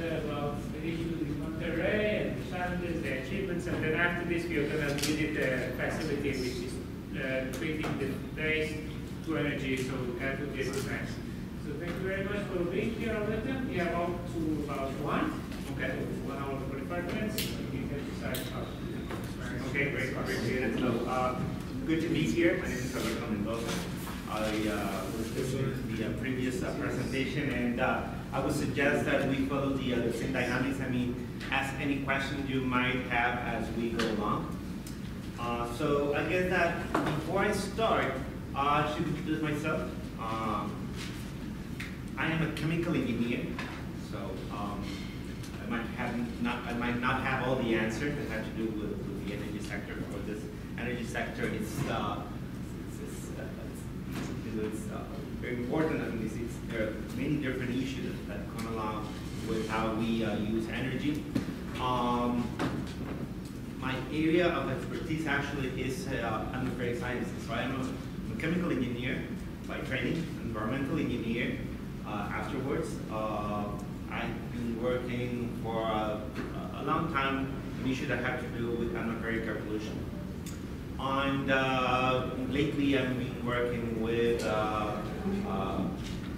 about the issues in Monterrey and the challenges, the achievements, and then after this we are going to visit the facility which is treating the waste to energy, so that would be a good next. So thank you very much for being here, Alberta. We are up to about 1. Okay, 1 hour 45 minutes. You can decide how. Okay, great. So, good to be here. My name is Alberta Mendoza. I was listening to the previous presentation, and I would suggest that we follow the same dynamics. I mean, ask any questions you might have as we go along. So I guess that before I start, I should introduce myself. I am a chemical engineer, so I might not have all the answers that have to do with the energy sector. Or this energy sector is very important. I mean, there are many different issues that come along with how we use energy. My area of expertise actually is atmospheric sciences. So I am a chemical engineer by training, environmental engineer. Afterwards, I've been working for a long time on issues that have to do with atmospheric pollution. And lately I've been working with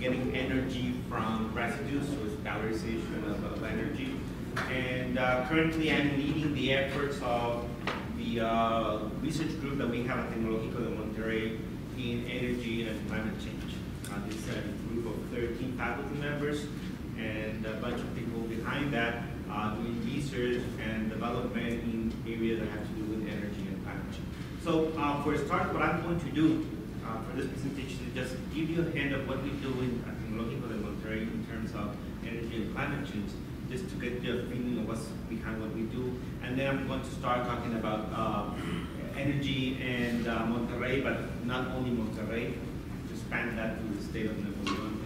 getting energy from residues, so it's valorization of energy. And currently I'm leading the efforts of the research group that we have at Tecnológico de Monterrey in energy and climate change. This is a group of 13 faculty members and a bunch of people behind that doing research and development in areas that have to do with energy and climate change. So for a start, what I'm going to do for this presentation is just give you a hint of what we do at Tecnológico de Monterrey in terms of energy and climate change, just to get you a feeling of what's behind what we do. And then I'm going to start talking about energy and Monterrey, but not only Monterrey, to expand that to the state of Nuevo León,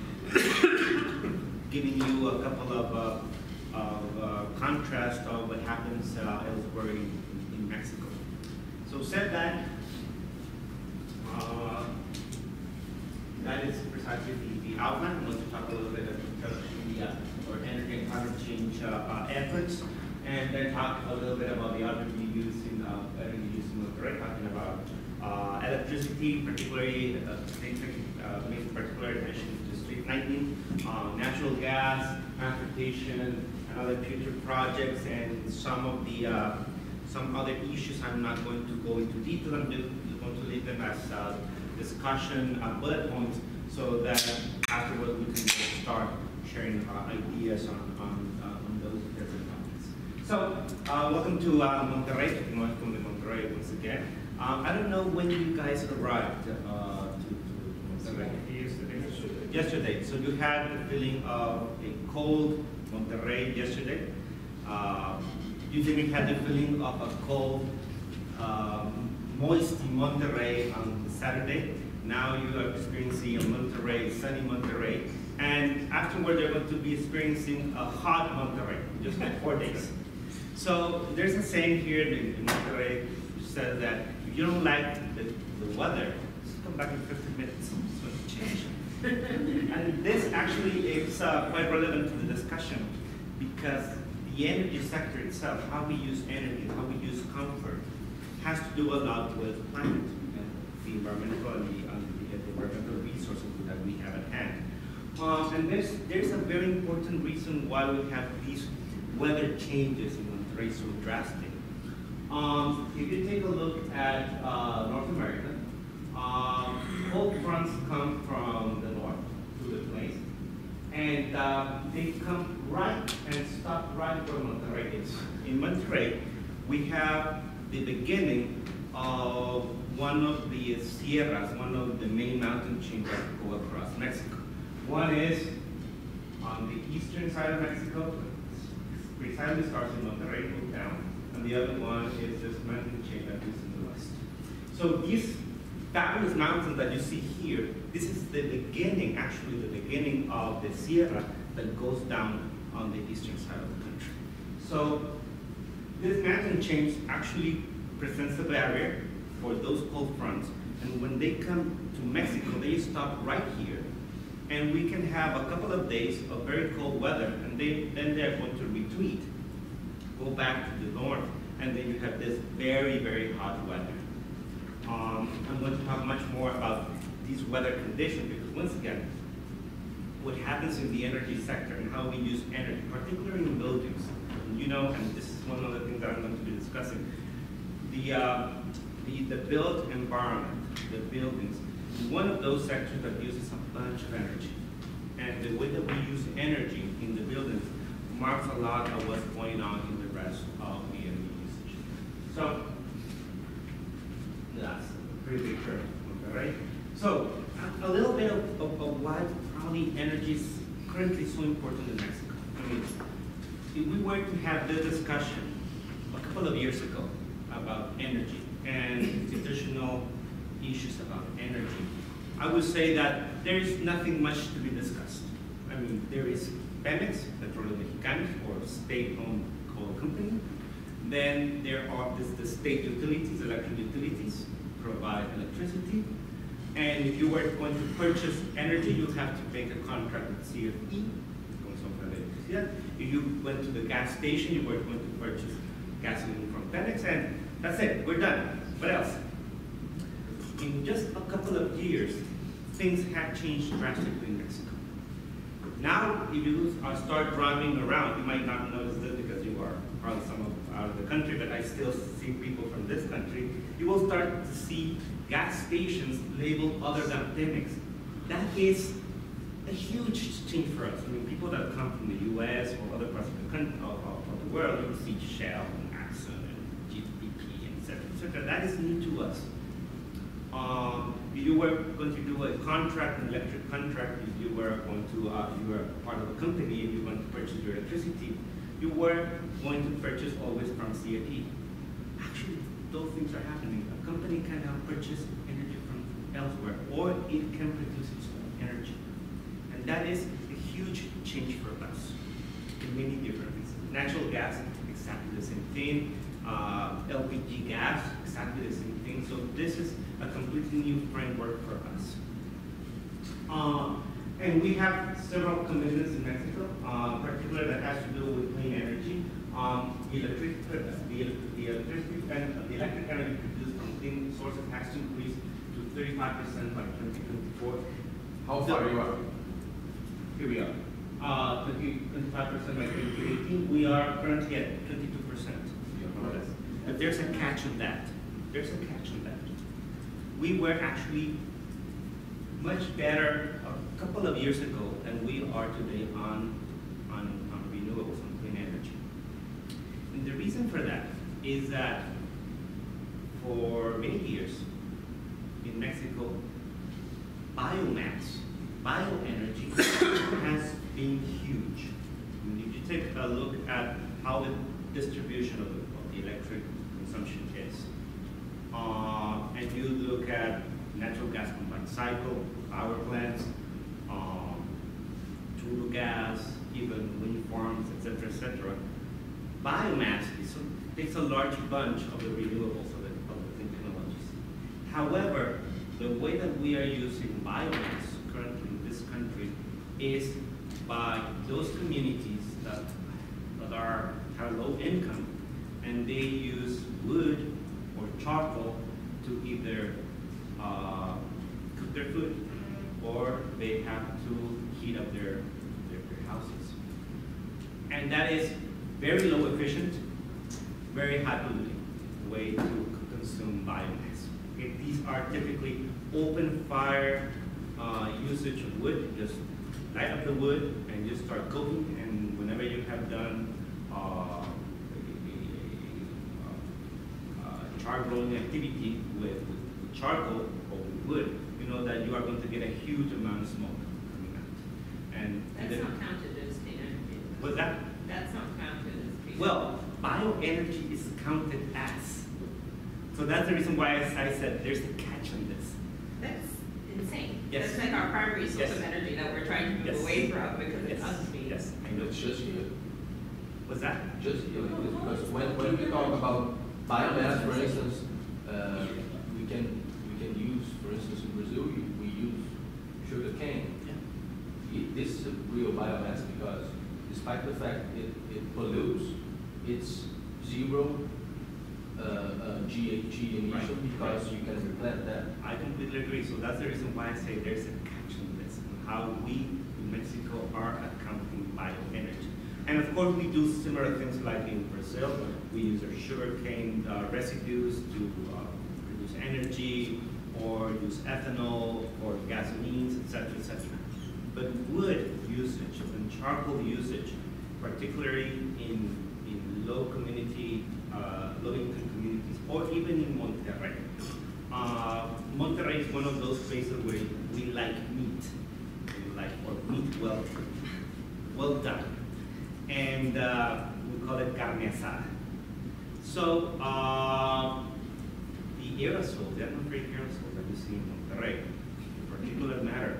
giving you a couple of contrast of what happens elsewhere in Mexico. So said that, that is precisely the outline. I'm going to talk a little bit about the energy and climate change efforts, and then talk a little bit about the other use in Monterrey, talking about electricity, particularly making particular attention to street lighting, natural gas, transportation, and other future projects, and some other issues I'm not going to go into detail. I'm just going to leave them as discussion bullet points, so that afterwards we can start sharing ideas on those different topics. So, welcome to Monterrey, Tecnológico de Monterrey once again. I don't know when you guys arrived to Monterrey. Yesterday. So you had the feeling of a cold Monterrey yesterday. You didn't have the feeling of a cold, moist Monterrey on Saturday. Now you are experiencing a Monterrey, sunny Monterrey. And afterward, you're going to be experiencing a hot Monterrey, just like 4 days. So there's a saying here in Monterrey which says that if you don't like the weather, just come back in 15 minutes. It's going to change. And this actually is quite relevant to the discussion, because the energy sector itself, how we use energy, how we use comfort, has to do a lot with climate, the environmental and the environmental resources that we have at hand. And there's a very important reason why we have these weather changes in Monterrey so drastic. If you take a look at North America, cold fronts come from the north to the plains, and they come right and stop right where Monterrey is. In Monterrey, we have the beginning of one of the sierras, one of the main mountain chains that go across Mexico. One is on the eastern side of Mexico, precisely starts in Monterrey, goes down, and the other one is this mountain chain that is in the west. So these fabulous mountains that you see here, this is the beginning, actually the beginning of the sierra that goes down on the eastern side of the country. So this mountain chain actually presents a barrier for those cold fronts, and when they come to Mexico, they stop right here, And we can have a couple of days of very cold weather, and then they're going to retreat, go back to the north, and then you have this very, very hot weather. I'm going to talk much more about these weather conditions, because once again, what happens in the energy sector and how we use energy, particularly in buildings, you know, and this is one of the things that I'm going to be discussing, the built environment, the buildings, one of those sectors that uses a bunch of energy. And the way that we use energy in the buildings marks a lot of what's going on in the rest of the energy usage. So, that's a pretty big term, okay, right? So, a little bit of why probably energy is currently so important in Mexico. I mean, if we were to have this discussion a couple of years ago about energy and institutional issues about energy, I would say that there is nothing much to be discussed. I mean, there is Pemex, Petroleum Mexicanos, or state-owned coal company. Then there are the state utilities, electric utilities, provide electricity. And if you were going to purchase energy, you have to make a contract with CFE. If you went to the gas station, you were going to purchase gasoline from Pemex, and that's it, we're done. What else? In just a couple of years, things have changed drastically in Mexico. Now, if you start driving around, you might not notice this because you are probably out of the country, but I still see people from this country. You will start to see gas stations labeled other than Pemex. That is a huge change for us. I mean, people that come from the U.S. or other parts of the country, of the world, you will see Shell and Exxon and GDP, et cetera, et cetera. That is new to us. If you were going to do a contract, an electric contract, if you were going to, you were part of a company, if you were going to purchase your electricity, you were going to purchase always from CFE. Actually, those things are happening. A company can now purchase energy from elsewhere, or it can produce its own energy. And that is a huge change for us in many different reasons. Natural gas, exactly the same thing. LPG gas, exactly the same thing. So this is a completely new framework for us. And we have several commitments in Mexico, particularly that has to do with clean energy. The electric energy produced from clean sources has to increase to 35% by 2024. How far are you are? Here we are. 25% by 2018. We are currently at 22%. More or less. But there's a catch on that. There's a catch on that. We were actually much better a couple of years ago than we are today on renewables, on clean energy. And the reason for that is that for many years in Mexico, biomass, bioenergy has been huge. I mean, if you take a look at how the distribution of the electric consumption is, and you look at natural gas combined cycle, power plants, tool gas, even wind farms, et cetera, biomass takes a large bunch of the renewables of the clean technologies. However, the way that we are using biomass currently in this country is by those communities that have low income, and they use wood or charcoal to either cook their food, or they have to heat up their houses. And that is very low efficient, very high polluting way to consume biomass. Okay, these are typically open fire usage of wood. Just light up the wood and just start cooking, and whenever you have done char-growing activity with charcoal or with wood, you know that you are going to get a huge amount of smoke coming out. And that's not counted as clean energy. What's that? That's not counted as clean energy. Well, bioenergy is counted as. So that's the reason why I said there's a catch on this. That's insane. Yes. That's like our primary source Yes. of energy that we're trying to move Yes. away from because it Yes. must be. Yes. I know. It's just you. What's that? Just you. Because when we talk about biomass, for instance, we can use, for instance, in Brazil, we use sugar cane. Yeah. real biomass because despite the fact it pollutes, it's zero GHG emission Right. because you can replant that. I completely agree. So that's the reason why I say there's a catch in this, on how we in Mexico are accounting bioenergy. And of course, we do similar things like in Brazil. We use our sugarcane residues to produce energy, or use ethanol, or gasolines, etc., etc. But wood usage and charcoal usage, particularly in low-income communities, or even in Monterrey. Monterrey is one of those places where we like meat, meat well done, and we call it carne asada. So the aerosols, the atmospheric aerosols that you see in Monterrey, in particular matter,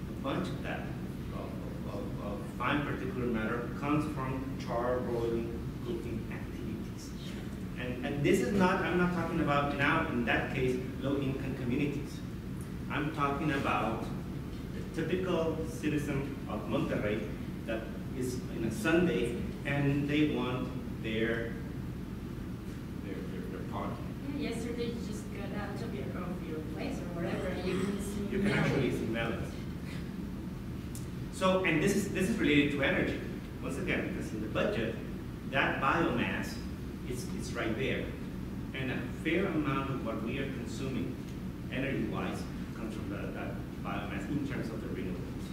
a bunch of that, of fine particulate matter, comes from char broiling, cooking activities. And this is not, I'm not talking about now, in that case, low-income communities. I'm talking about the typical citizen of Monterrey that is in a Sunday and they want their party. Yeah, yesterday you just got out of your place or whatever, and you can see. You can actually smell it. So, and this is related to energy. Once again, because in the budget, that biomass is right there. And a fair amount of what we are consuming, energy-wise, comes from that biomass in terms of the renewables.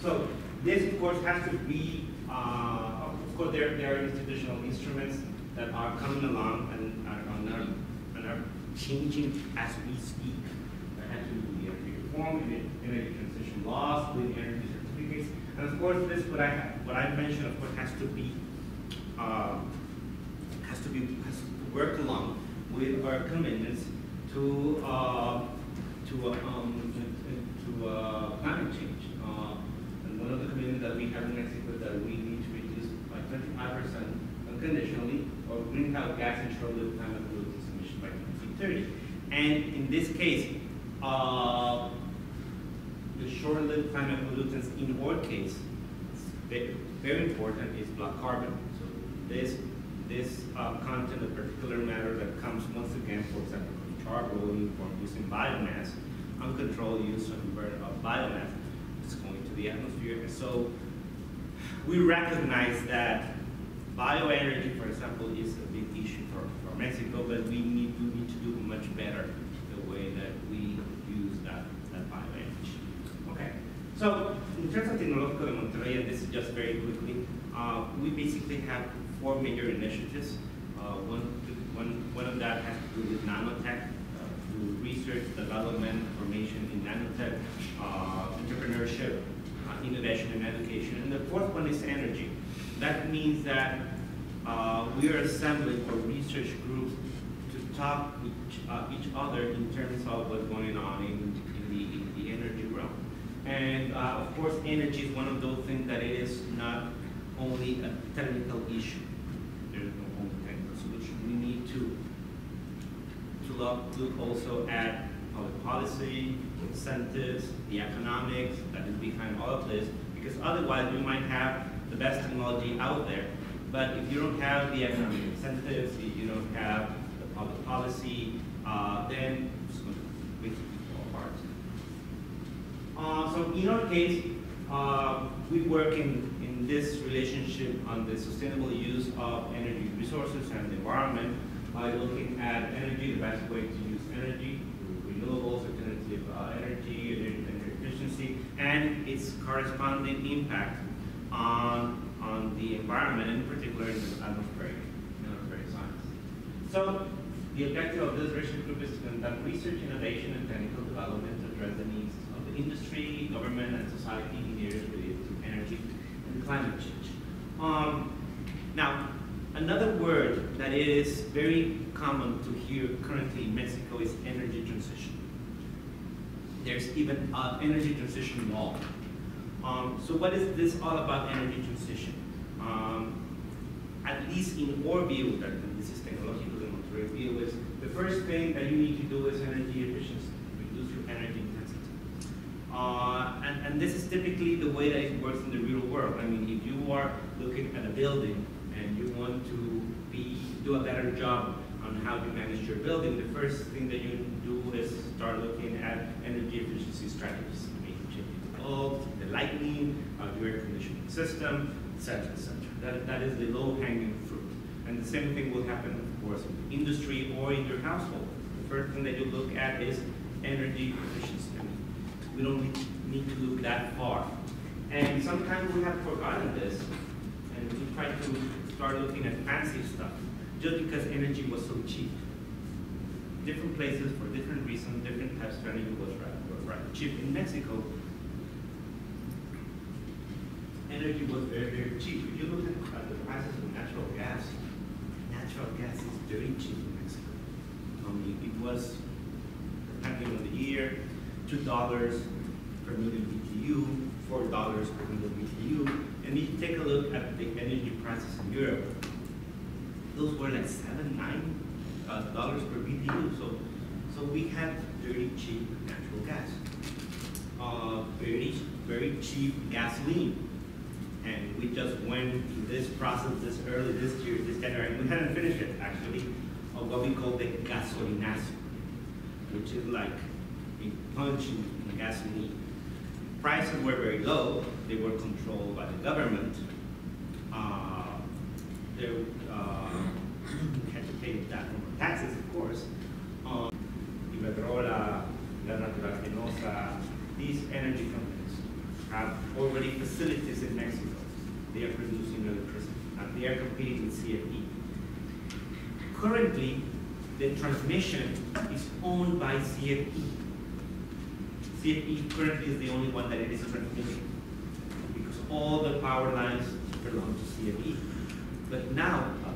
So, this, of course, has to be, of course, there are institutional instruments that are coming along and are changing as we speak. There has to be energy reform, energy transition laws, with energy certificates, and of course, this what I mentioned, of course, has to work along with our commitments to climate change. And one of the commitments that we have in Mexico is that we need to reduce by 25% unconditionally or greenhouse gas and short-lived climate pollutants emissions by 2030. And in this case, the short-lived climate pollutants in our case, very important, is black carbon. So this content of particulate matter that comes once again, for example, from charcoaling, from using biomass, uncontrolled use and burn of biomass, is going to the atmosphere. And so we recognize that bioenergy, for example, is a big issue for Mexico, but we need to do much better the way that we use that bioenergy. Okay. So in terms of Tecnológico de Monterrey, and this is just very quickly, we basically have 4 major initiatives. One of that has to do with nanotech, through research, development, formation in nanotech, entrepreneurship, innovation and education. And the 4th one is energy. That means that we are assembling our research groups to talk with each other in terms of what's going on in the energy realm. And of course, energy is one of those things that it is not only a technical issue. There is no only technical solution. We need to look also at public policy, incentives, the economics that is behind all of this, because otherwise we might have the best technology out there, but if you don't have the economic incentives, if you don't have the public policy, then it's going to fall apart. So in our case, we work in this relationship on the sustainable use of energy resources and the environment by looking at energy, the best way to use energy, renewables, alternative energy efficiency, and its corresponding impact on the environment, in particular in the atmospheric science. So the objective of this research group is to conduct research, innovation, and technical development to address the needs of the industry, government, and society in areas related to energy and climate change. Now, another word that is very common to hear currently in Mexico is energy transition. There's even an energy transition law. So what is this all about, energy transition? At least in our view, that this is Tecnológico de Monterrey view, is the first thing that you need to do is energy efficiency, reduce your energy intensity. And And this is typically the way that it works in the real world. I mean, if you are looking at a building and you want to do a better job on how to manage your building, the first thing that you do is start looking at energy efficiency strategies. Making changes to the bulbs, the lighting, the air conditioning system, etc., etc. That is the low-hanging fruit. And the same thing will happen, of course, in the industry or in your household. The first thing that you look at is energy efficiency. I mean, we don't need to look that far. And sometimes we have forgotten this, and we try to start looking at fancy stuff, just because energy was so cheap. Different places, for different reasons, different types of energy were rather cheap. In Mexico, energy was very, very cheap. If you look at the prices of natural gas is very cheap in Mexico. It was, depending on the year, $2 per million BTU, $4 per million BTU. And if you take a look at the energy prices in Europe, those were like $7, $9 per BTU. So we had very cheap natural gas, very, very cheap gasoline. And we just went through this process this early this year, this January. We hadn't finished it actually, of what we call the gasolinazo, which is like a punch in gasoline. Prices were very low. They were controlled by the government. We had to pay that from our taxes, of course. Iberdrola, La Natural Fenosa, these energy companies have already facilities in Mexico. They are producing electricity, and they are competing with CFE. Currently, the transmission is owned by CFE. CFE currently is the only one that it is transmitting, because all the power lines belong to CFE. But now, a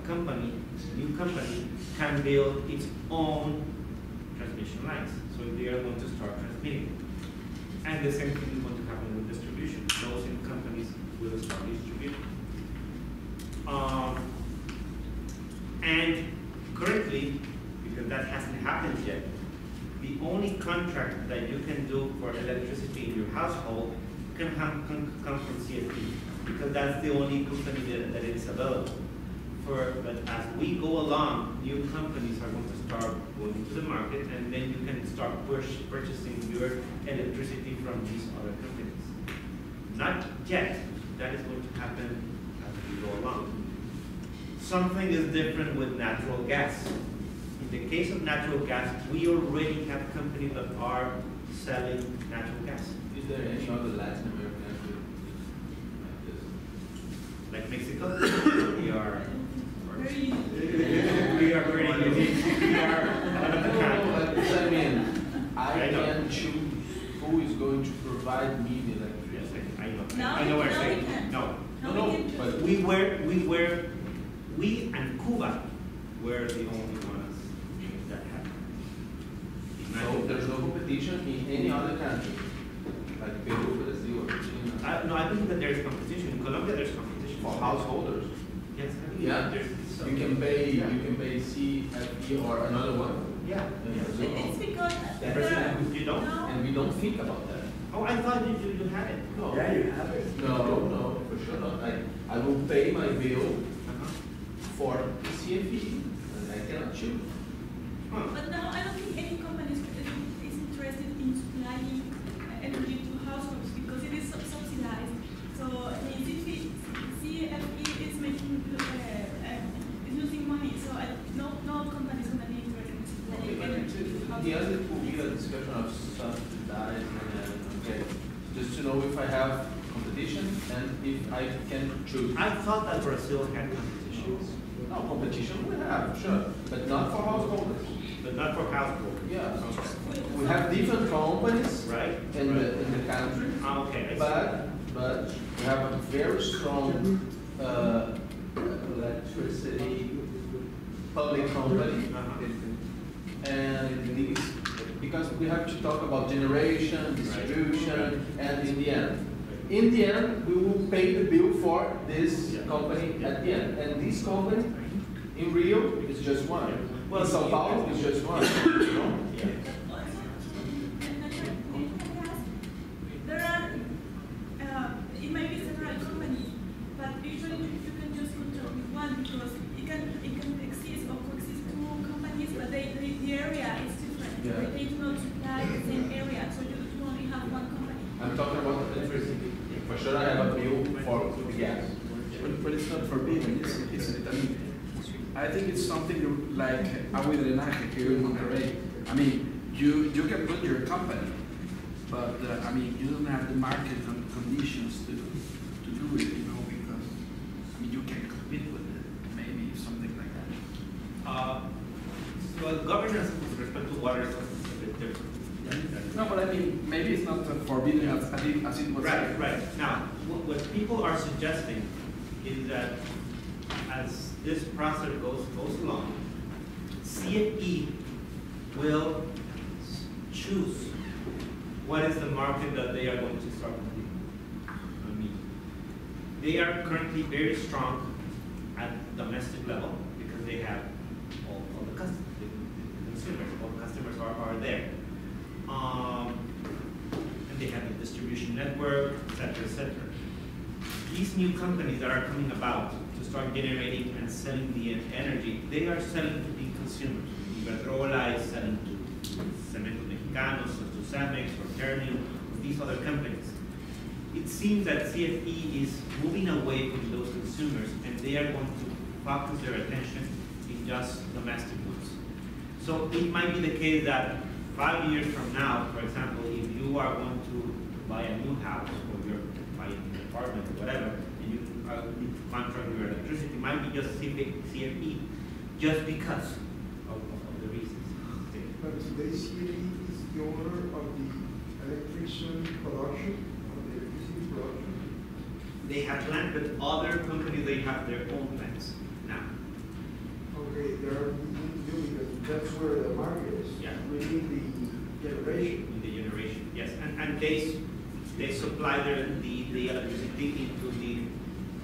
new company, can build its own transmission lines. So they are going to start transmitting. And the same thing is going to happen with distribution. Those same companies will start distributing. And currently, because that hasn't happened yet, the only contract that you can do for electricity in your household can come from CFE, because that's the only company that is available. But as we go along, new companies are going to start going into the market, and then you can start purchasing your electricity from these other companies. Not yet. That is going to happen as we go along. Something is different with natural gas. In the case of natural gas, we already have companies that are selling natural gas. Is there any other Latin American country like this? Like Mexico, we are very unique. We are one of a kind. I can choose who is going to provide me the electricity. I know. No, I know what no, I'm we saying. can't. No. But We and Cuba were the only ones that had. so there's no competition in any other country, like Peru, Brazil, Argentina. No, I think that there is competition. In Colombia, there's competition. For householders. Yes, I think Yeah. there's some. You can pay CFE or another one. Yeah. It's because You don't? no. And we don't think about that. Oh, I thought you had it. No. Yeah, you have it. No, for sure not. I will pay my bill Uh-huh. for CFE, and I cannot choose. Huh. But now I don't think any company is interested in supplying energy to households because it is subsidized. So CFE is making is losing money. So no company is going to be interested in supplying energy to In households. the end, it will be a discussion of subsidized and okay, just to know if I have competition and if I can choose. I thought that Brazil had competitions, No, competition we have, sure, but not for householders. but not for households. Yeah, we have different companies Right? in the country, Ah, okay, I see. but we have a very strong electricity public company. Uh-huh. And these, because we have to talk about generation, distribution, and in the end, we will pay the bill for this company at the end. And this company in Rio is just one. Well, In São Paulo is just one. You know? Yeah. There are it's not forbidden. I mean, I think it's something like agua y drenaje here in Monterrey. I mean, you can put your company, but I mean, you don't have the market conditions to do it, you know, because I mean, you can compete with it, maybe something like that. So governance with respect to water is a bit different. No, but I mean, maybe it's not forbidden as it was. Right, right. Now, what people are suggesting is that as this process goes along, CFE will choose what is the market that they are going to start competing. I mean, they are currently very strong at domestic level because they have all the consumers, all the customers are there. And they have a distribution network, et cetera, et cetera. These new companies that are coming about to start generating and selling the energy, they are selling to the consumers. Iberdrola is selling to Cementos Mexicanos, or to Cemex, or Ternium, or these other companies. It seems that CFE is moving away from those consumers, and they are going to focus their attention in just domestic goods. So it might be the case that 5 years from now, for example, if you are going to buy a new house, or you're buying an apartment, or whatever, and you need to contract your electricity, it might be just CFE, just because of the reasons. But today CFE is the owner of the electricity production, of the electricity production. They have land, but other companies, they have their own plants now. Okay, they're because that's where the market is. Yeah. Really the generation. In the generation, yes, and they supply the electricity into the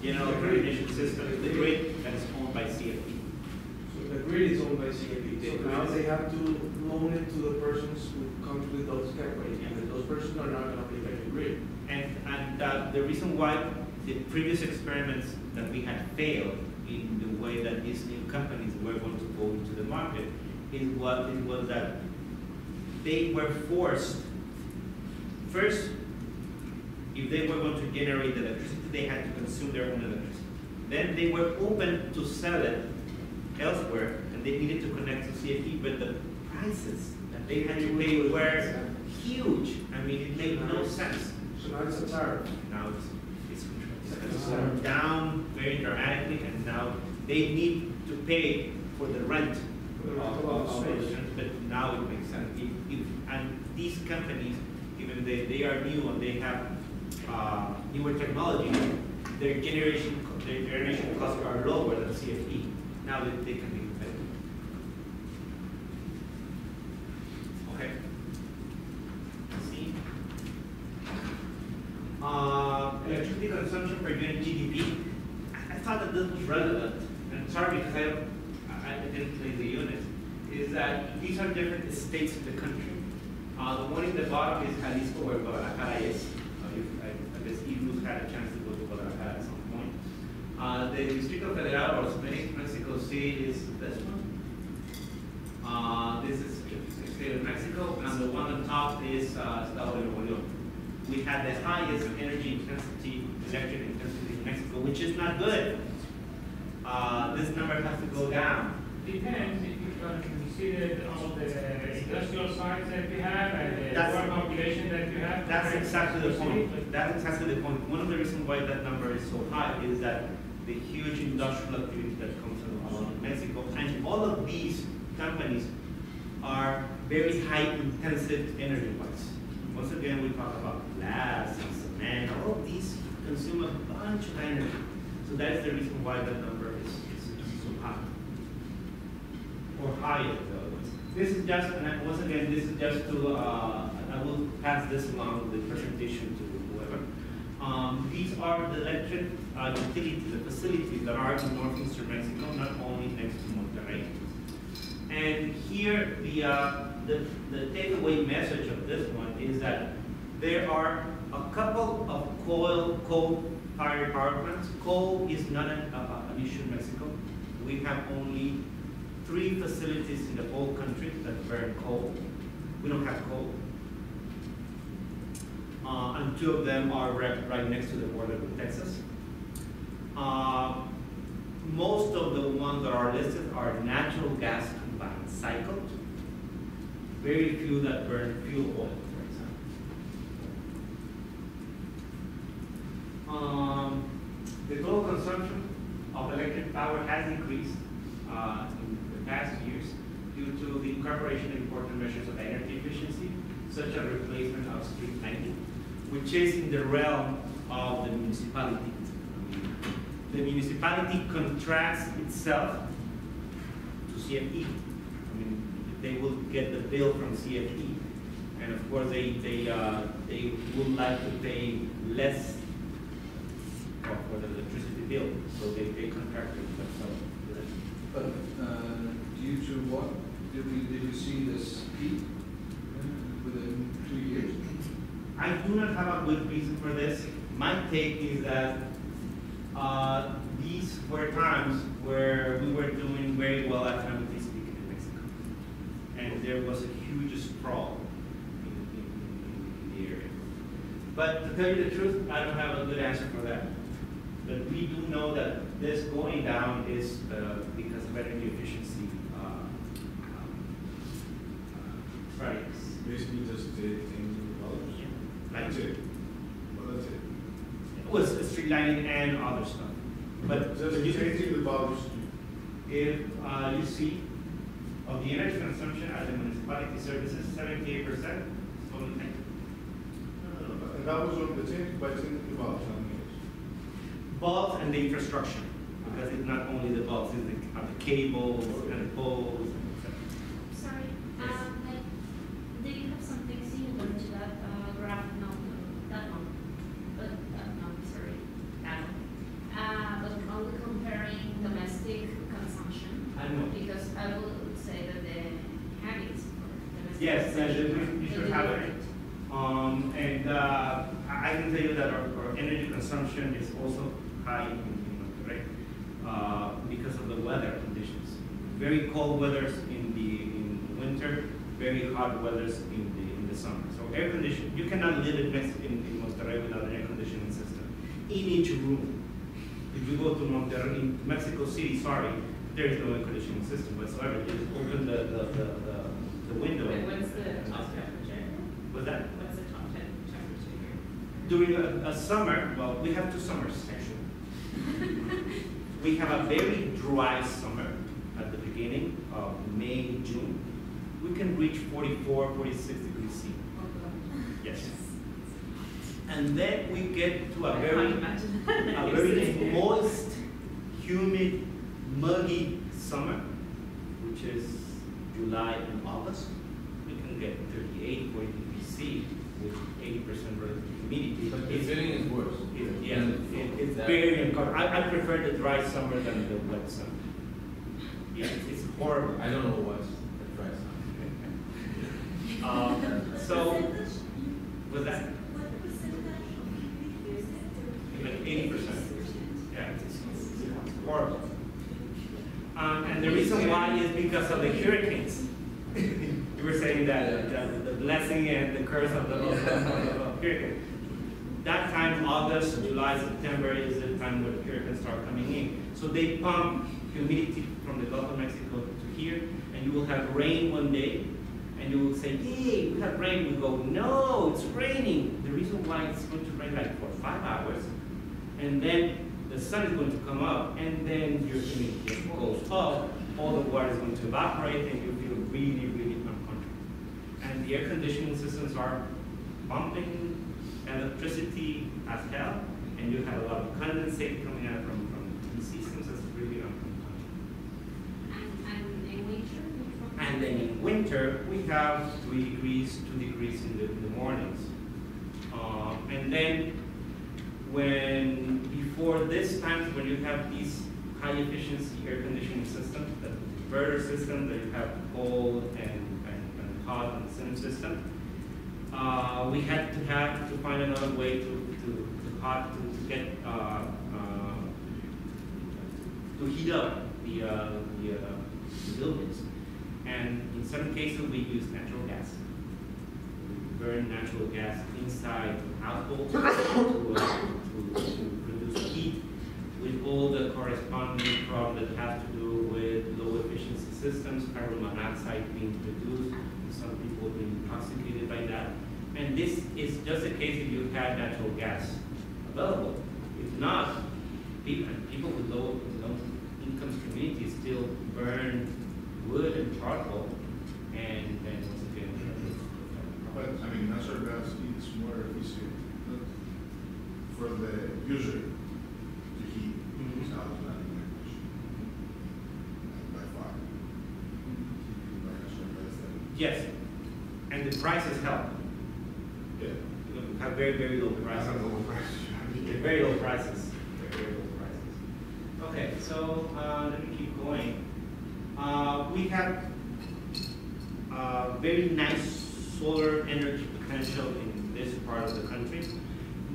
general transmission system, the grid that is owned by CFE. So the grid is owned by CFE. The So grid now is- they have to loan it to the persons who comes with those companies, and those persons are not gonna pay the grid. And the reason why the previous experiments that we had failed in the way that these new companies were going to go into the market is what it was that they were forced, first, if they were going to generate the electricity, they had to consume their own electricity. Then they were open to sell it elsewhere, and they needed to connect to CFE, but the prices that they had to pay were huge. I mean, it made no sense. So now it's a tariff. Now it's gone down very dramatically, and now they need to pay for the rent of space. But now it makes sense. And these companies, even they are new and they have newer technology, their generation costs are lower than CFE. Now they can be competitive. Okay. See. Electricity consumption per unit GDP. I thought that this was relevant, and sorry because I didn't play the units, is that these are different states in the country. The one in the bottom is Jalisco, where Guadalajara is. I guess IGLUS had a chance to go to Guadalajara at some point. The Distrito Federal, or Mexico City, is this one. This is the state of Mexico, and the one on top is Estado de Nuevo León. We had the highest energy intensity, electric intensity in Mexico, which is not good. This number has to go down. Depends if you consider all the industrial sites that you have and the That's- work population that you have. That's exactly the point. That's exactly the point. One of the reasons why that number is so high is that the huge industrial activity that comes along in Mexico, and all of these companies are very high intensive energy wise. Once again, we talk about glass and cement. All of these consume a bunch of energy. So that is the reason why that number is so high. Or higher than the other ones. This is just, and once again, this is just to, I will pass this along the presentation to whoever. These are the electric utilities, the facilities that are in northeastern Mexico, not only next to Monterrey. And here, the takeaway message of this one is that there are a couple of coal-fired power plants. Coal is not an issue in Mexico. We have only 3 facilities in the whole country that burn coal. We don't have coal. And 2 of them are right next to the border with Texas. are listed are natural gas combined cycle. Very few that burn fuel oil, for example. The total consumption of electric power has increased in the past years due to the incorporation of important measures of energy efficiency, such as replacement of street lighting, which is in the realm of the municipality. The municipality contracts itself to CFE. I mean, they will get the bill from CFE, and of course they would like to pay less for the electricity bill, so they contract it themselves. But due to what did you see this peak within 2 years? I do not have a good reason for this. My take is that these were times where we were doing very well economically speaking in Mexico, and there was a huge sprawl in the area. But to tell you the truth, I don't have a good answer for that. But we do know that this going down is because of energy efficiency projects. Basically just did things with colors. Yeah. That's it. Well, that's it. It was street lighting and other stuff. But Just changing the bulbs. if you see of the energy consumption at the municipality services, 78% is only tech. No. And that was on the change by changing the bulbs. I mean, Bulbs and the infrastructure, because it's not only the bulbs, it's the cables and the poles. Sorry, Yes. like, do you have something similar to that graph? No, that one. But, no, sorry, that one. But only comparing domestic consumption. I know. Because I would say that the habits for domestic Yes, consumption you are should have it. different. I can tell you that our energy consumption is also high in Monterrey because of the weather conditions. Very cold weathers in the winter, very hot weathers in the summer. So air conditioning, you cannot live in Monterrey without an air conditioning system in each room. If you go to Monterrey, in Mexico City, sorry, there is no air conditioning system whatsoever. You just open the window. Wait, what's the top temperature? What's that? What's the top temperature here? During a summer, well, we have 2 summers actually. We have a very dry summer at the beginning of May, June. We can reach 44, 46 degrees C. Yes. And then we get to a I very, can't imagine that. a very moist, humid, muggy summer, which is July and August. We can get 38, 40 degrees C with 80% relative humidity. But the feeling is worse. It's very uncomfortable. I prefer the dry summer than the wet summer. Yeah, it's horrible. I don't know what's the price. So, was that What percentage of like 80%? Yeah, it's horrible. And the reason why is because of the hurricanes. You were saying that the blessing and the curse of the hurricane. That time, August, July, September, is the time where the hurricanes start coming in. So they pump humidity from the Gulf of Mexico to here, and you will have rain one day, and you will say, hey, we have rain. We go, no, it's raining. The reason why it's going to rain like for 5 hours, and then the sun is going to come up, and then your humidity goes up, all the water is going to evaporate, and you feel really, really uncomfortable. And the air conditioning systems are pumping electricity as hell, and you have a lot of condensate coming out from these systems. That's really uncomfortable. And in winter? And then in winter, we have 3 degrees, 2 degrees in the mornings. And then before this time, when you have these high efficiency air conditioning systems, the inverter system, that you have cold and hot and thin system, we had to find another way to get to heat up the buildings. And in some cases, we use natural gas. We burn natural gas inside households to produce heat, with all the corresponding problems that have to do with efficiency systems, carbon monoxide being produced, some people being intoxicated by that. And this is just a case if you had natural gas available. If not, people with low income communities still burn wood and charcoal, and once again, But, I mean, natural gas is more efficient for the user to heat his house than electricity. By far. By natural gas than. yes, and the prices help. Yeah. You have very, very low prices. I don't know what price. Very low prices. Very low prices. Okay, so let me keep going. We have very nice solar energy potential in this part of the country.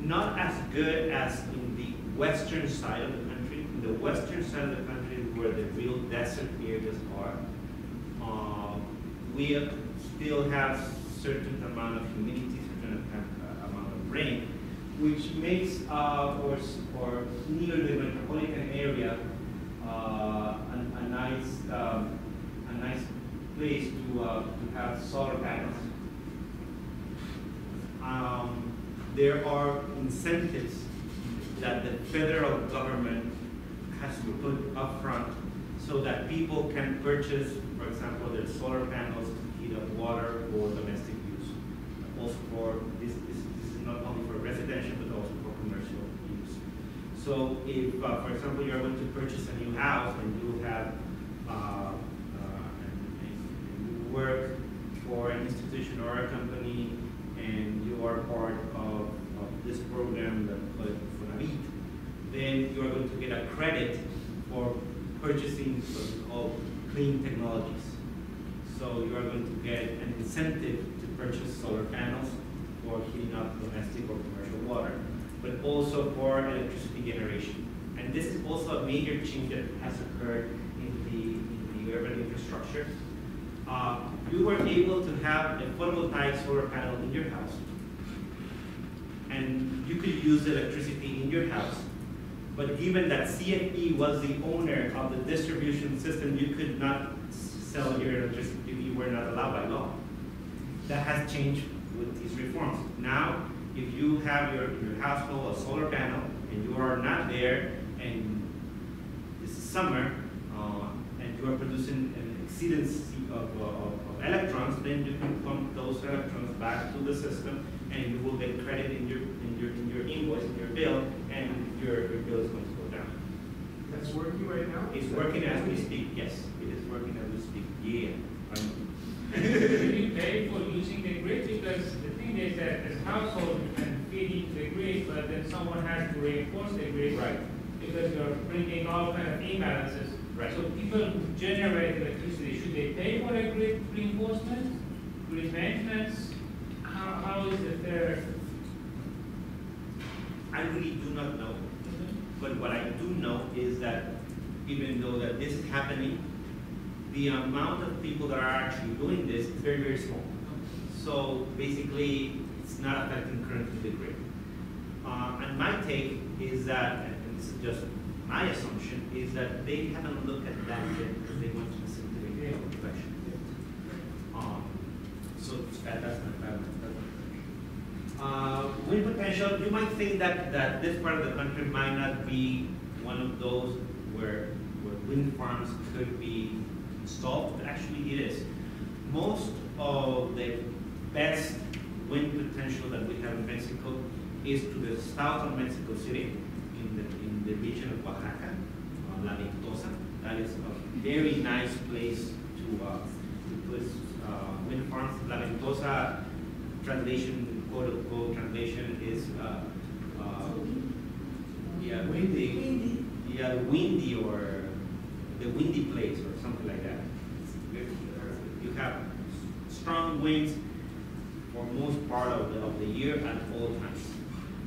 Not as good as in the western side of the country. In the western side of the country, where the real desert areas are, we still have certain amount of humidity, certain amount of rain, which makes or near the metropolitan area a nice place to have solar panels. There are incentives that the federal government has to put upfront so that people can purchase, for example, their solar panels to heat up water for domestic use. Also for this is not only for residential but also for commercial use. So if, for example, you're going to purchase a new house and you have and you work for an institution or a company, and you are part of this program that called Fonavit, then you are going to get a credit for purchasing what we call clean technologies. So you are going to get an incentive to purchase solar panels for heating up domestic or commercial water, but also for electricity generation. And this is also a major change that has occurred in the urban infrastructure. You were able to have a photovoltaic solar panel in your house, and you could use electricity in your house. But given that CFE was the owner of the distribution system, you could not sell your electricity. You were not allowed by law. That has changed with these reforms. Now, if you have your household a solar panel and you are not there, and this is summer, and you are producing an exceedance of electrons, then you can pump those electrons back to the system, and you will get credit in your invoice, in your bill, and your bill is going to go down. That's working right now? It's working as we speak. Yes, it is working as we speak. Yeah. Do you pay for using the grid? Because the thing is that as household you can feed into the grid, but then someone has to reinforce the grid. Right. Because you're bringing all kind of imbalances. Right. So people who generate electricity, should they pay for a grid reinforcement, grid maintenance? How is it there? I really do not know. But what I do know is that even though that this is happening, the amount of people that are actually doing this is very, very small. So basically, it's not affecting currently the grid. And my take is that, and this is just my assumption, is that they haven't looked at that yet because they want to listen to the direction. So that's my wind potential, you might think that this part of the country might not be one of those where wind farms could be installed, but actually it is. Most of the best wind potential that we have in Mexico is to the south of Mexico City, in the region of Oaxaca, La Ventosa. That is a very nice place to put wind farms. La Ventosa, translation, quote unquote translation, is windy, or the windy place, or something like that. You have strong winds for most part of the year at all times.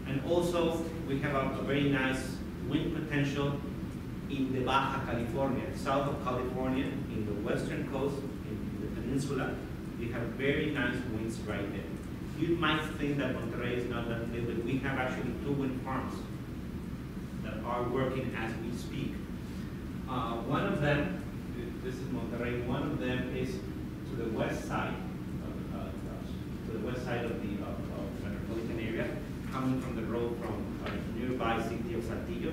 And also, we have a very nice wind potential in the Baja California, south of California, in the western coast, in the peninsula. We have very nice winds right there. You might think that Monterrey is not that big, but we have actually 2 wind farms that are working as we speak. One of them, this is Monterrey. One of them is to the west side of the metropolitan area, coming from the road from nearby city of Saltillo.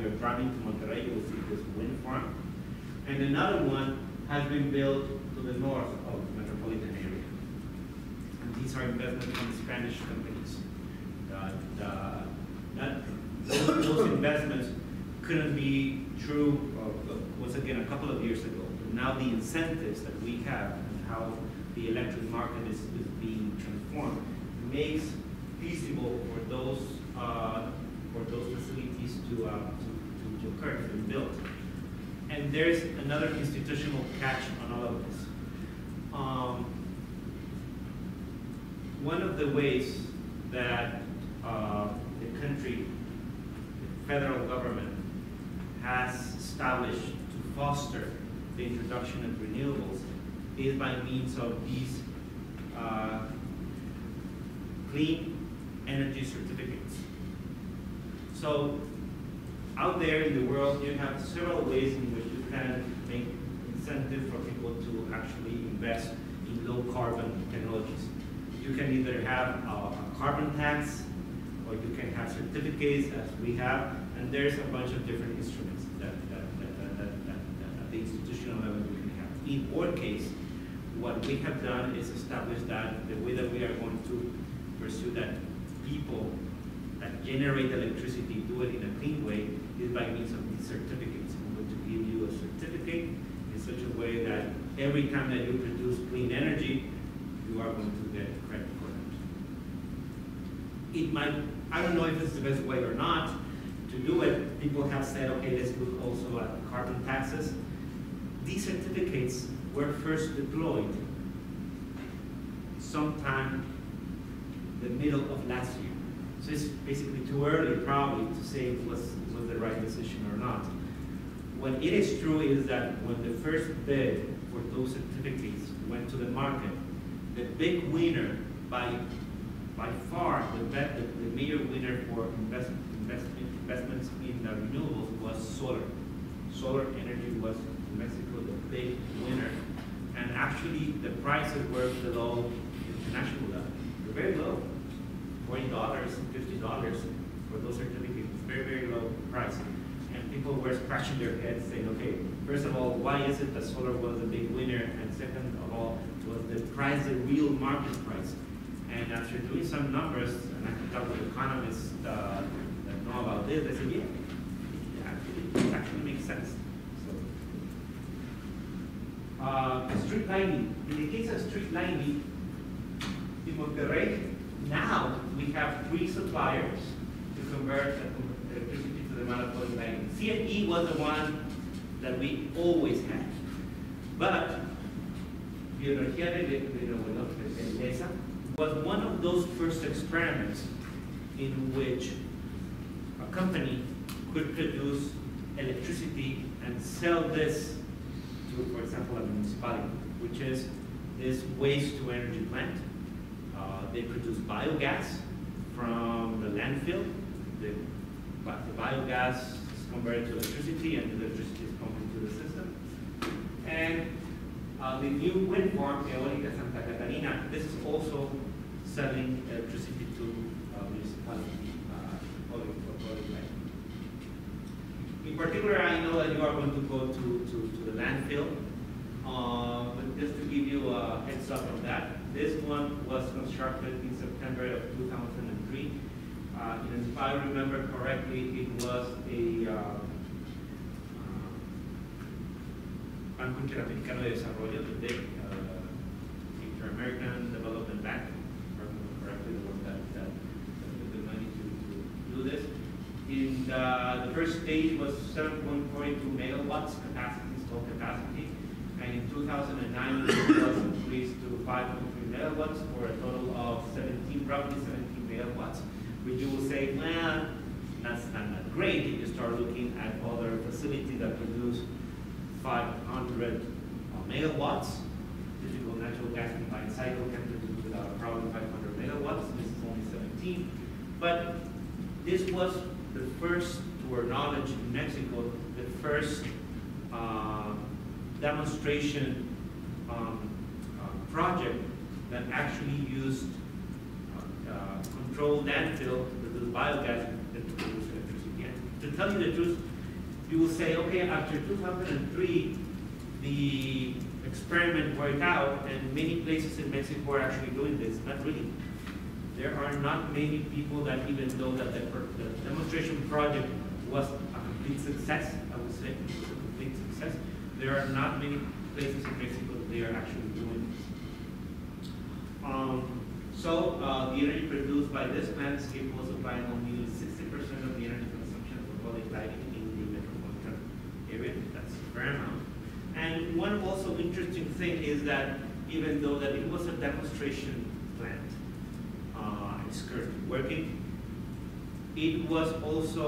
You're driving to Monterrey, you will see this wind farm. And another one has been built to the north of the metropolitan area. And these are investments from Spanish companies. Those investments couldn't be true, was again a couple of years ago. But now the incentives that we have and how the electric market is being transformed makes feasible for those facilities to occur, to be built. And there's another institutional catch on all of this. One of the ways that the country, the federal government, has established to foster the introduction of renewables is by means of these clean energy certificates. So out there in the world, you have several ways in which you can make incentive for people to actually invest in low carbon technologies. You can either have a carbon tax, or you can have certificates, as we have, and there's a bunch of different instruments that at the institutional level we can have. In our case, what we have done is establish that the way that we are going to pursue that people that generate electricity do it in a clean way is by means of these certificates. I'm going to give you a certificate in such a way that every time that you produce clean energy, you are going to get credit for it. It might, I don't know if it's the best way or not to do it. People have said, okay, let's look also at carbon taxes. These certificates were first deployed sometime the middle of last year. So it's basically too early probably to say it was the right decision or not. What it is true is that when the first bid for those certificates went to the market, the big winner by far, the major winner for investments in the renewables was solar. Solar energy was in Mexico the big winner. And actually the prices were below international level. They're very low. $40, $50 for those certificates. Very, very low price. And people were scratching their heads saying, okay, first of all, why is it that solar was a big winner? And second of all, was the price the real market price? And after doing some numbers, and I can talk with economists that know about this, they said, yeah, it actually makes sense. So, street lighting. In the case of street lighting, in Monterrey, now we have 3 suppliers to convert electricity to the monopole lighting. CFE was the one that we always had. But Bioenergía de Lesa was one of those first experiments in which a company could produce electricity and sell this to, for example, a municipality, which is this waste-to-energy plant. They produce biogas from the landfill. The biogas is converted to electricity, and the electricity is pumped into the system. And the new wind farm, Eólica Santa Catarina, this is also selling electricity to municipality, public light. In particular, I know that you are going to go to the landfill, but just to give you a heads up on that, this one was constructed in September of 2003. And if I remember correctly, it was a Banco Interamericano de Desarrollo, the big Inter-American Development Bank, if I remember correctly, the one that took the money to do this. In the first stage was 7.42 megawatts capacity, installed capacity, and in 2009 it was increased to 5.3 megawatts for a total of roughly 17 megawatts, which you will say, well, that's not that great if you start looking at other facilities that produce 500 megawatts. Typical natural gas combined cycle can produce about probably 500 megawatts. This is only 17. But this was the first, to our knowledge in Mexico, the first demonstration project that actually used controlled landfill to produce biogas and to produce electricity. And to tell you the truth, you will say, okay, after 2003, the experiment worked out, and many places in Mexico are actually doing this. Not really. There are not many people that even know that the demonstration project was a complete success, I would say. It was a complete success. There are not many places in Mexico that they are actually doing this. The energy produced by this plant is capable of supplying only 60% of the energy consumption for public lighting in the metropolitan area. That's a fair amount. And one also interesting thing is that even though that it was a demonstration plant, it's currently working, it was also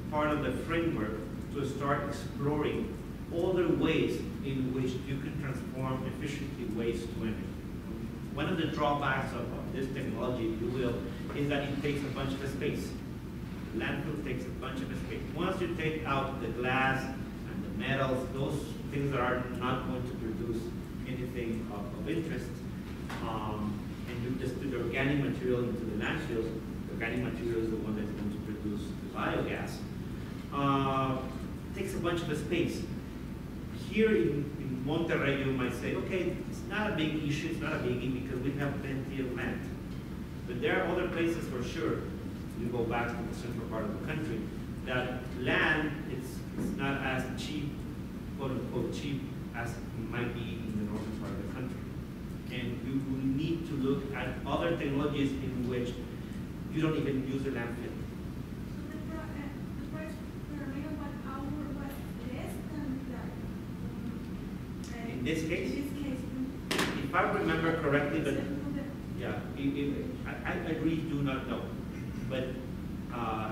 part of the framework to start exploring other ways in which you can transform efficiently waste to energy. One of the drawbacks of this technology, if you will, is that it takes a bunch of space. Landfill takes a bunch of space. Once you take out the glass and the metals, those things that are not going to produce anything of interest, and you just put the organic material into the landfills, the organic material is the one that's going to produce the biogas. Takes a bunch of space. Here in Monterrey, you might say, okay, it's not a big issue, it's not a biggie because we have plenty of land. But there are other places for sure, you go back to the central part of the country, that land is not as cheap, quote unquote cheap, as it might be in the northern part of the country. And you will need to look at other technologies in which you don't even use the landfill. So the price per megawatt hour was less than that. In this case? In this case. If I remember correctly, but yeah, I really do not know. But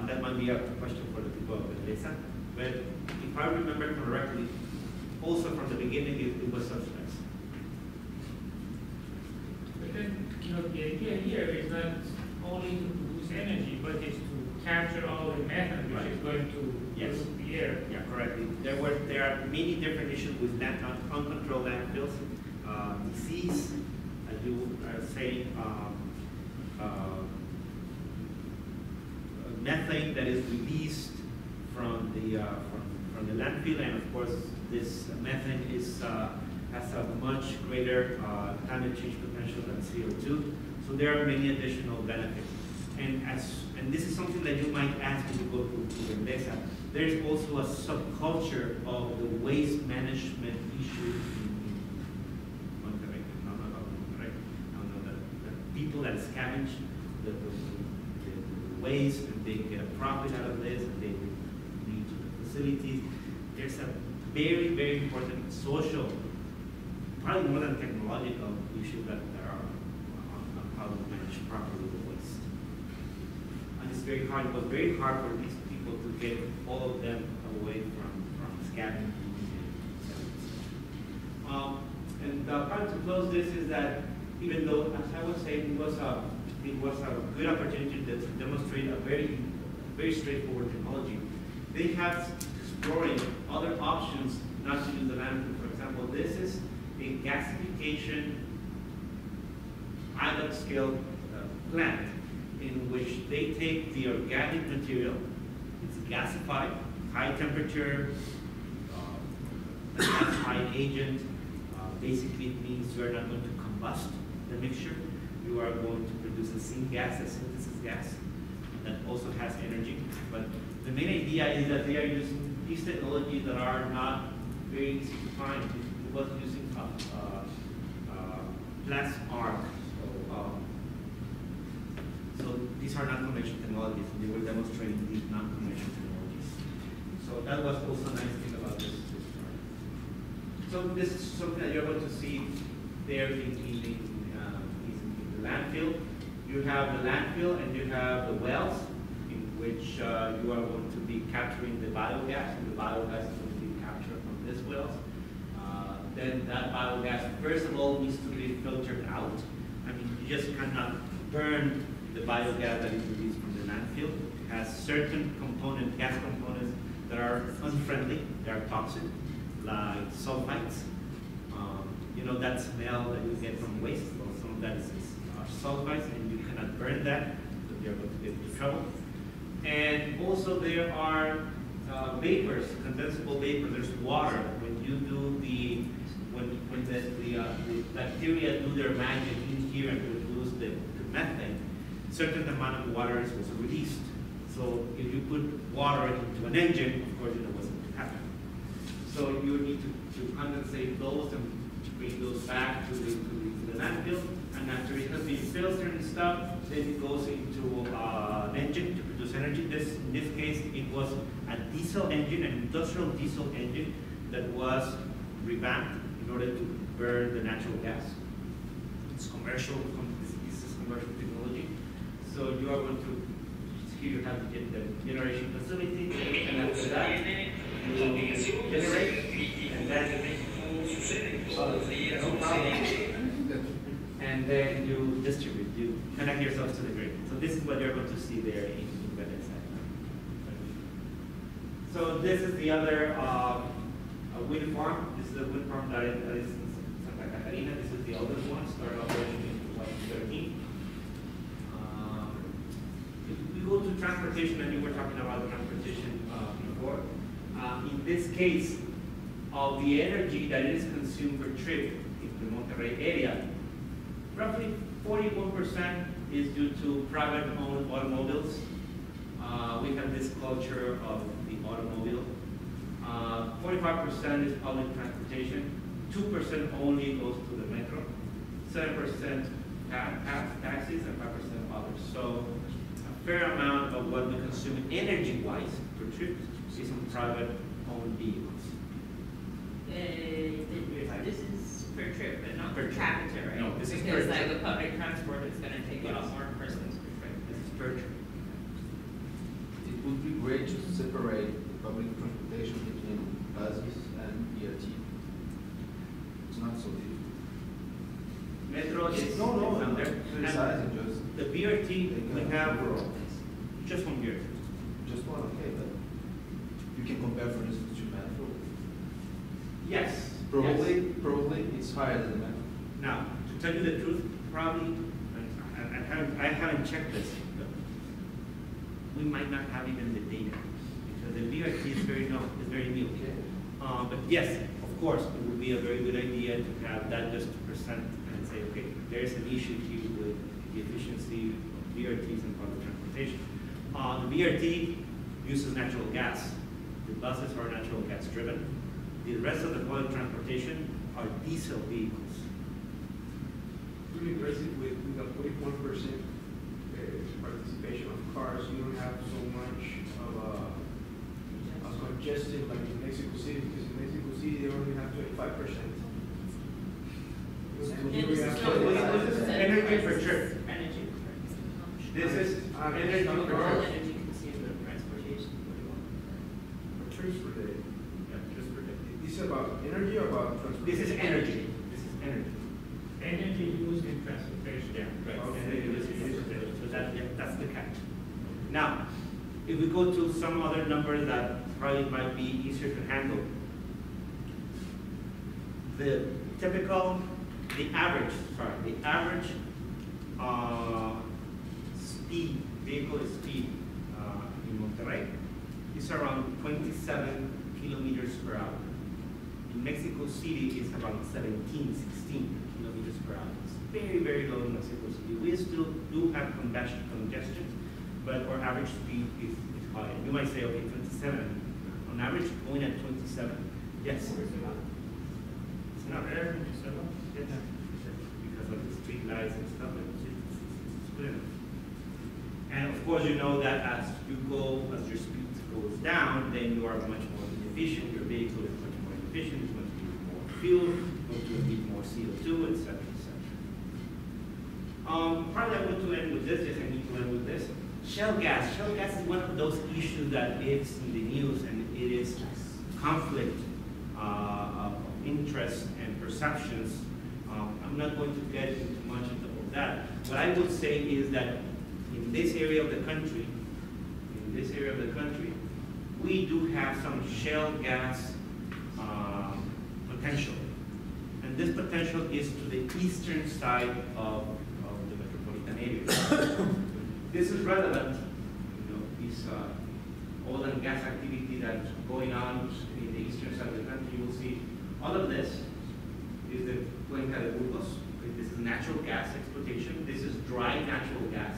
that might be a question for the people of Belleza. But if I remember correctly, also from the beginning, it was subsidized. But then, the idea here is not only to produce energy, but it's to capture all the methane which is going to pollute the air. Yeah, correctly. There are many different issues with uncontrolled landfills, disease, as you are saying, methane that is released from the landfill, and of course this methane has a much greater climate change potential than CO2. So there are many additional benefits. And this is something that you might ask when you go to Belleza. There is also a subculture of the waste management issues in Monterrey. The people that scavenge the waste, and they get a profit out of this, and they lead to the facilities. There's a very, very important social, probably more than technological issue that there are on how to manage properly the waste. And it's very hard. It was very hard for these people to get all of them away from scavenging. And part to close this is that even though, as I was saying, it was a good opportunity to demonstrate a very, very straightforward technology. They have exploring other options not to use the landfill. For example, this is a gasification pilot scale plant in which they take the organic material, it's gasified, high temperature, gasified agent. Basically, it means you are not going to combust the mixture. You are going to produce a syngas, a synthesis gas, that also has energy. But the main idea is that they are using these technologies that are not very easy to find. It was using glass arc. So these are non-conventional technologies, and they were demonstrating these non-conventional technologies. So that was also a nice thing about this story. So this is something that you're going to see there in the landfill. You have the landfill and you have the wells in which you are going to be capturing the biogas, and the biogas is going to be captured from these wells. Then that biogas, first of all, needs to be filtered out. I mean, you just cannot burn the biogas that is released from the landfill. It has certain gas components that are unfriendly, they are toxic, like sulfites. you know, that smell that you get from waste, or some of that is sulfides, and you cannot burn that, so you're going to get into trouble. And also there are vapors, condensable vapor. There's water. When you do when the bacteria do their magic in here and produce the methane, certain amount of water is also released. So if you put water into an engine, of course you know what's going to happen. So you need to condensate those and bring those back to the landfill. And after it has been filtered and stuff, then it goes into an engine to produce energy. In this case, it was a diesel engine, an industrial diesel engine that was revamped in order to burn the natural gas. It's commercial. This is commercial technology. So you are going to, here you have the generation facility, and after that, you generate, and then you distribute, you connect yourself to the grid. So this is what you're going to see there in Venice. So this is the other wind farm. This is a wind farm that is in Santa Catarina. This is the oldest one, started operation in 2013. If we go to transportation, and you were talking about transportation before. In this case, of the energy that is consumed per trip in the Monterrey area, roughly 41% is due to private-owned automobiles. We have this culture of the automobile. 45% is public transportation. 2% only goes to the metro. 7% taxis, and 5% others. So a fair amount of what we consume energy-wise per trip is on private-owned vehicles. This is per trip, but not Per per trip. capita, right? No, this is because per like trip. the public transport is going to take a lot more persons per trip. This is per trip. It would be great to separate the public transportation between buses and BRT. It's not so difficult. Metro is No, is under. criticizing, And just the BRT, we have just one BRT. just one, okay, but you can compare, for instance, to metro. Yes. Probably, yes. probably it's higher than the metro. Now, to tell you the truth, probably, I haven't checked this, but we might not have even the data, because the BRT is very new. Okay. But yes, of course, it would be a very good idea to have that just to present and say, okay, there's an issue here with the efficiency of BRTs and public transportation. The BRT uses natural gas. The buses are natural gas driven. The rest of the public transportation are diesel vehicles. Really impressive with the 41% participation of cars. You don't have so much of a congestion like in Mexico City, because in Mexico City they only have 25%. This is energy per trip. Energy. This is energy not per cars. trip. Energy consumed in transportation. Trips per day. Yeah, just per day. This is about energy or about This transportation? is energy. This is energy. Energy used in transportation. Yeah, right. Okay. Energy used in transportation. So that's the catch. Now, if we go to some other number that probably might be easier to handle, the average vehicle speed in Monterrey is around 27 kilometers per hour. In Mexico City, it's around 16 kilometers per hour. It's very, very low in Mexico City. We still do have congestion, but our average speed is high. You might say, okay, 27. On average, going at 27. Yes. It's not rare. Yes. Because of the street lights and stuff, it's good enough. And of course, you know that as your speed goes down, then you are much more efficient. Your vehicle is much more efficient. It's going to use more fuel. It's going to emit more CO2, etc., etc. Probably I want to end with this. Yes, I need to end with this. Shale gas. Shale gas is one of those issues that is in the news, and it is conflict of interest and perceptions. I'm not going to get into much of that. What I would say is that in this area of the country, we do have some shale gas potential. And this potential is to the eastern side of the metropolitan area. This is relevant, this oil and gas activity that's going on in the eastern side of the country. You will see all of this is the Cuenca de Burgos. This is natural gas exploitation. This is dry natural gas.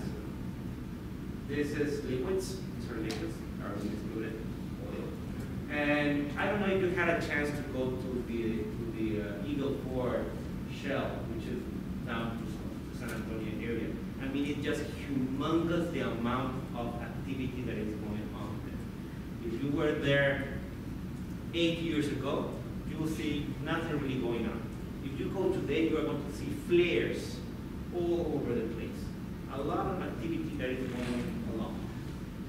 This is liquids. These are liquids, carbon excluded, oil. And I don't know if you had a chance to go to the Eagle Ford Shell, which is down to San Antonio area. I mean, it's just humongous the amount of activity that is going on there. If you were there 8 years ago, you will see nothing really going on. If you go today, you are going to see flares all over the place. A lot of activity that is going along.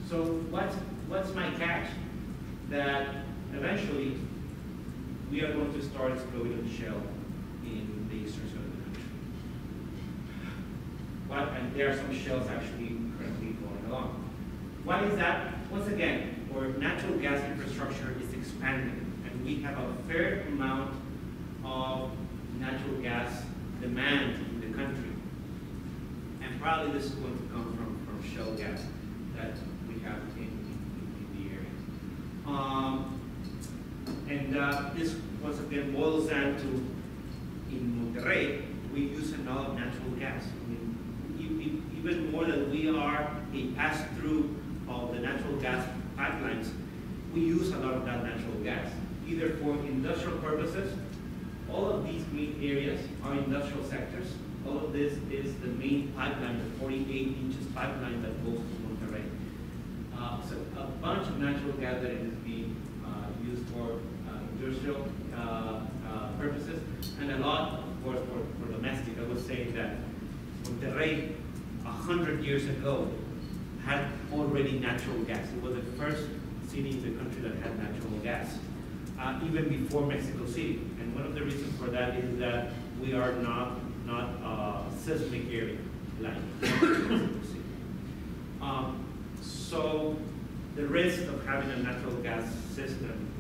So what's my catch? That eventually we are going to start exploiting shell in the eastern side of the country. And there are some shells actually currently going along. Why is that? Once again, our natural gas infrastructure is expanding, and we have a fair amount of natural gas demand in the country. And probably this is going to come from shale gas that we have in the area. This once again boils down to, in Monterrey, we use a lot of natural gas. I mean, even more than we are a pass-through of the natural gas pipelines, we use a lot of that natural gas, either for industrial purposes. All of these green areas are industrial sectors. All of this is the main pipeline, the 48 inches pipeline that goes to Monterrey. So a bunch of natural gas that is being used for industrial purposes, and a lot, of course, for domestic. I was saying that Monterrey, 100 years ago, had already natural gas. It was the first city in the country that had natural gas, even before Mexico City. And one of the reasons for that is that we are not a seismic area like Mexico City. So the risk of having a natural gas system,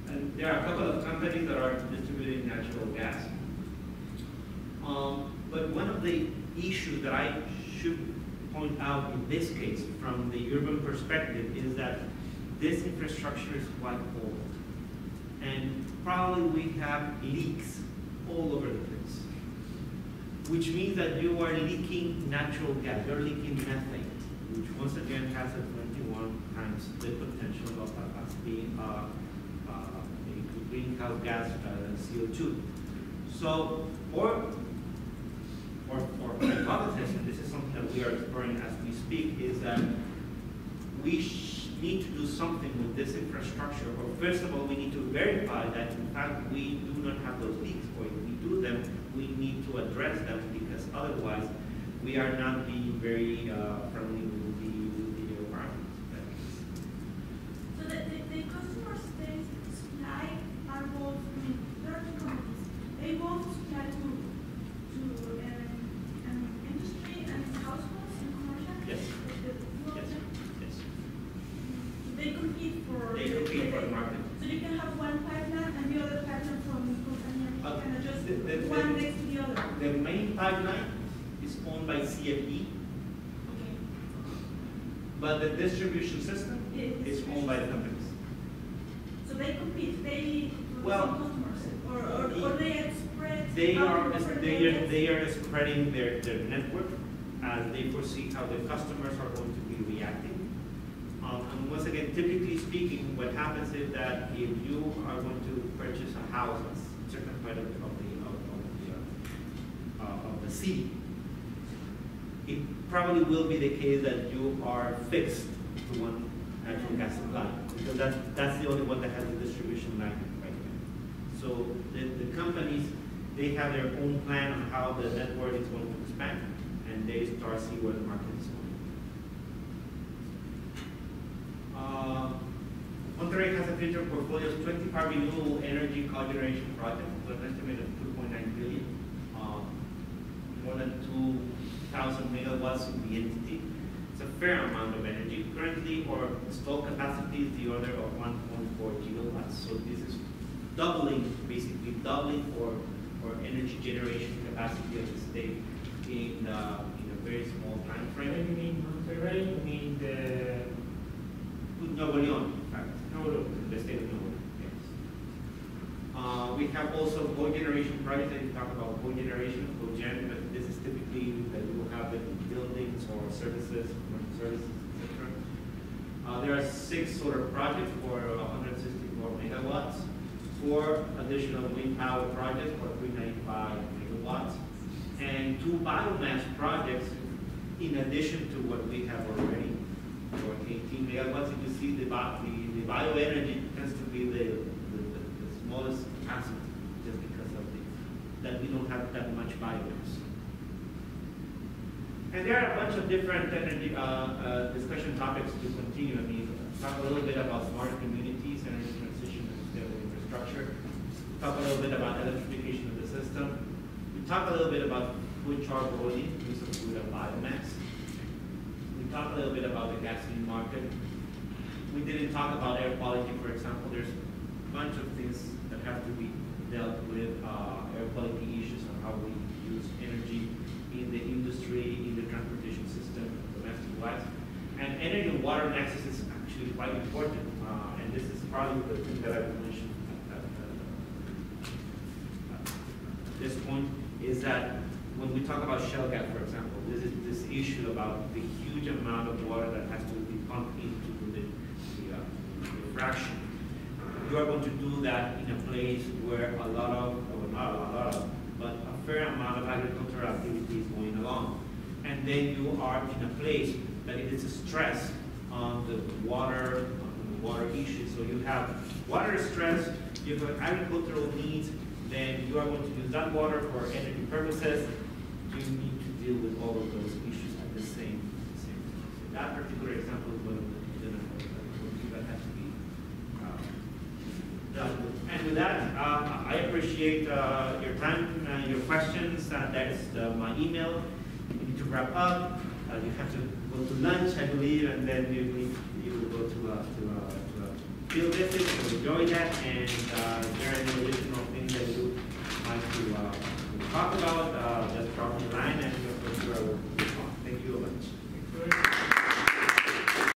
and there are a couple of companies that are distributing natural gas. But one of the issues that I should point out in this case, from the urban perspective, is that this infrastructure is quite old. And probably we have leaks all over the place, which means that you are leaking natural gas, you're leaking methane, which once again has a 21 times the potential of us being a greenhouse gas CO2. So, or hypothesis, and this is something that we are exploring as we speak, is that we need to do something with this infrastructure. Or first of all, we need to verify that in fact we do not have those leaks, or if we do them, we need to address them, because otherwise we are not being very friendly with the environment. So the customers they supply are both, I mean, there are two companies. They both supply to industry and households and commercial. Yes. Yes. Yes. They compete for. They compete for the market. So you can have one pipeline and the other pipeline from company, and you can adjust one next to the other. The main pipeline is owned by CFE, Okay. but the distribution system is owned by the companies. So they compete. They Well, customers, or they spread. They out are different areas? they are spreading their network as they foresee how the customers are going to be reacting. And once again, typically speaking, what happens is that if you are going to purchase a house at a certain part of the city, it probably will be the case that you are fixed to one natural gas supply, because that's the only one that has the distribution line right now. So the companies, they have their own plan on how the network is going to expand, and they start seeing where the market is going. Monterrey has a future portfolio of 25 renewable energy cogeneration projects with an estimate of 2.9 billion, more than 2,000 megawatts in the entity. It's a fair amount of energy. Currently, our installed capacity is the order of 1.4 gigawatts, so this is doubling, basically doubling for energy generation capacity of the state in a very small time When frame. you mean Monterrey, you mean the Nuevo León, in fact, Nuevo. the state of Nuevo León, yes. We have also cogeneration projects, and we talk about cogeneration, cogen, but this is typically that we will have it in buildings or services, commercial services, etc. There are 6 solar projects for 164 megawatts, 4 additional wind power projects for 395 megawatts, and 2 biomass projects in addition to what we have already for 18 megawatts. You can see the bioenergy tends to be the smallest capacity just because of that we don't have that much biomass. And there are a bunch of different energy discussion topics to continue. I mean, talk a little bit about smart communities, energy transition, and stable infrastructure. Talk a little bit about electrification of the system. We talk a little bit about food charcoaling, use of food and biomass. We talk a little bit about the gasoline market. We didn't talk about air quality, for example. There's a bunch of things that have to be dealt with, air quality issues on how we use energy in the industry, in the transportation system, domestic wise. And energy and water nexus is actually quite important. And this is probably the thing that I would mention at this point, is that when we talk about shale gas, for example, this issue about the huge amount of water that has to be pumped into the fraction. You are going to do that in a place where a lot of, or not a lot of, but a fair amount of agricultural activity is going along. And then you are in a place that it is a stress on the water issue. So you have water stress, you have agricultural needs, then you are going to use that water for energy purposes. You need to deal with all of those issues at the same time. So that particular example is one of the that has to be done with. And with that, I appreciate your time, your questions. That is my email. You need to wrap up. You have to go to lunch, I believe, and then you will go to a field visit. So enjoy that. And if there are any additional things that you would like to talk about, just drop me a line, and of course,